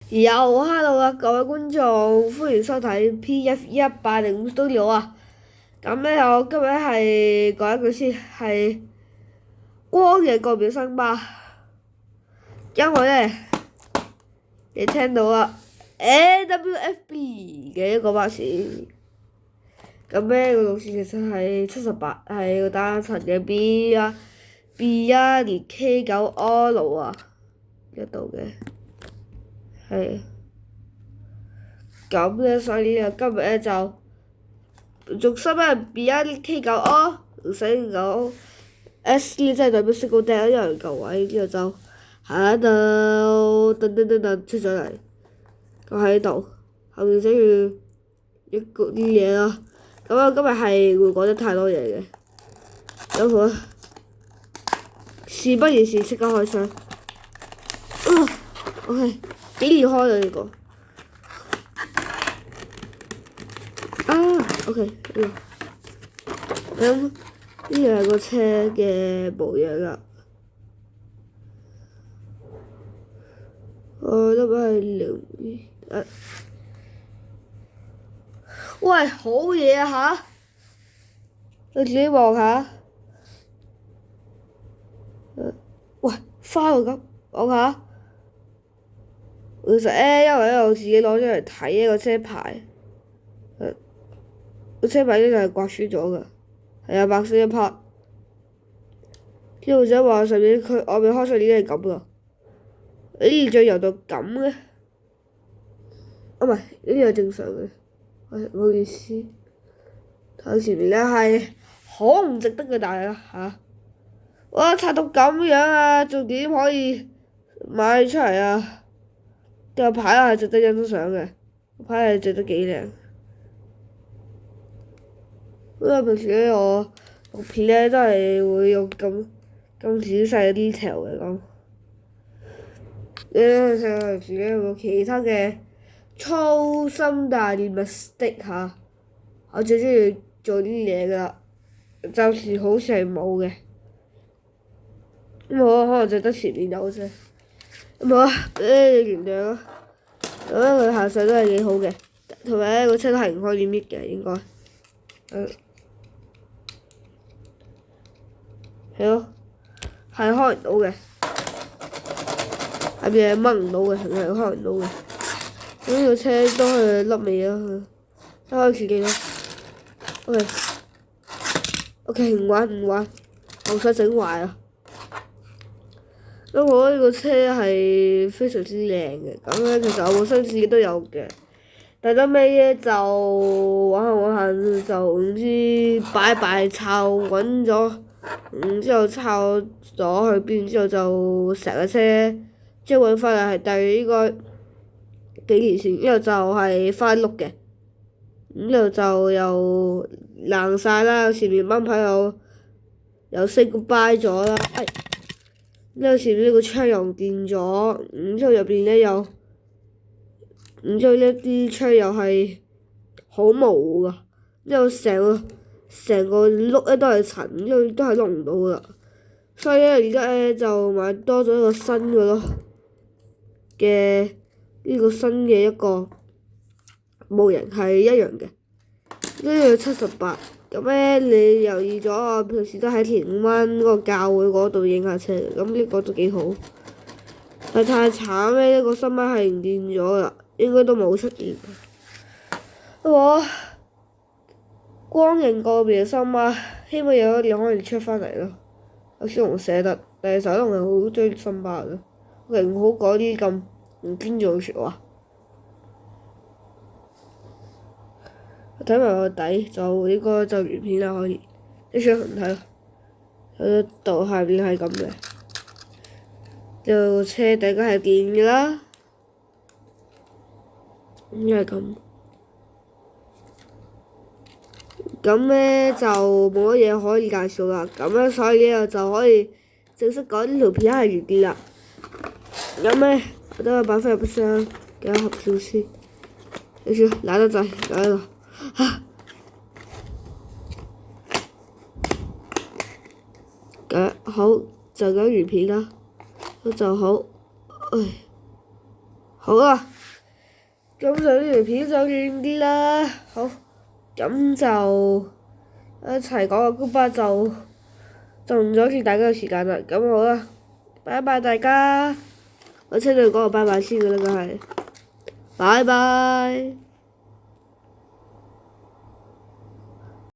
又 hello 啊，各位觀眾，歡迎收睇 PF1805 Studio 啊！咁咧，我今日係講一句先，係光嘅個別生吧，因為咧你聽到啊 AWFB 嘅一個巴士，咁咧個路線其實係78，係個單層嘅 B1 連 K9R 啊，一度嘅。係，咁咧，所以咧今日咧就續新啊 B1 K9R 4.9 S 呢，即係代表升高釘一樣舊位，之後就喺度噔出咗嚟，咁喺度後面寫住一個啲嘢咯。咁我今日係會講得太多嘢嘅，咁好，事不宜遲，即刻開槍。OK。幾易開啊呢個？OK 呢個，咁呢個係個車嘅模樣啦。我都係喂，好嘢啊嚇！你自己望下。喂，花喎咁，望下。其實因為我自己攞咗嚟睇呢個車牌，個車牌呢就係刮損咗㗎，係啊，白色一 part。啲路仔話上面佢外面開出已經係咁啦，呢仲油到咁嘅，唔係呢啲係正常嘅，唔好意思。睇前面咧係好唔值得嘅大啦嚇，哇拆到咁樣啊，仲點可以賣出嚟啊？個牌係值得欣賞嘅，個牌係值得幾靚。因為平時咧我錄片咧都係會用咁仔細嘅 detail 嘅咁。平時咧有冇其他嘅粗心大意 mistake 嚇？我最中意做啲嘢㗎啦，暫時好似係冇嘅。咁我可能就得前面有啫。咁啊，你原諒啊。咁咧佢下水都係幾好嘅，同埋咧個車都係唔可以搣嘅應該。係咯，係開唔到嘅，下邊係掹唔到嘅，係開唔到嘅。咁呢個車都係甩尾啊，一開始幾多 ？OK， 唔玩，後車整壞啊！咁我呢個車係非常之靚嘅，咁咧其實我本身自己都有嘅，但係後尾咧就玩下就唔知擺抄揾咗，之後抄咗去邊，之後就成個車即係揾翻嚟係大約應該幾年前，之後就係翻碌嘅，之後就又爛晒啦，前面掹牌又 say goodbye 咗啦，之後前面呢個窗又唔見咗，之後入邊咧又，之後呢啲窗又係好模糊噶，之後成個碌咧都係塵，之後都係碌唔到噶啦，所以咧而家咧就買多咗一個新嘅咯，嘅呢個新嘅一個模型係一樣嘅，呢個78。咁咧，你留意咗我平時都喺田灣嗰個教會嗰度影下車嘅，咁呢個都幾好。但太慘咧，呢個新巴係唔見咗啦，應該都冇出現。我光影個別新巴，希望有一年可以出翻嚟咯。我先唔捨得，但係手動係好中意新巴嘅，我唔好講啲咁唔尊重嘅説話。睇埋個底就應該就完片啦，可以你想唔睇咯？佢度下邊係咁嘅，就車底梗係電嘅啦，應該係咁。咁咧就冇乜嘢可以介紹啦。咁咧所以咧就可以正式講呢條片係完結啦。咁咧我都擺翻入箱嘅盒少先，你算懶得滯，擺喺度。好就咁完片啦，就好，好啦。咁就呢條片就完啲啦。好，咁就一齊講個 goodbye 就唔阻住大家嘅時間啦。咁好啦，拜拜大家。我車度講個拜拜先㗎啦，梗係，拜拜。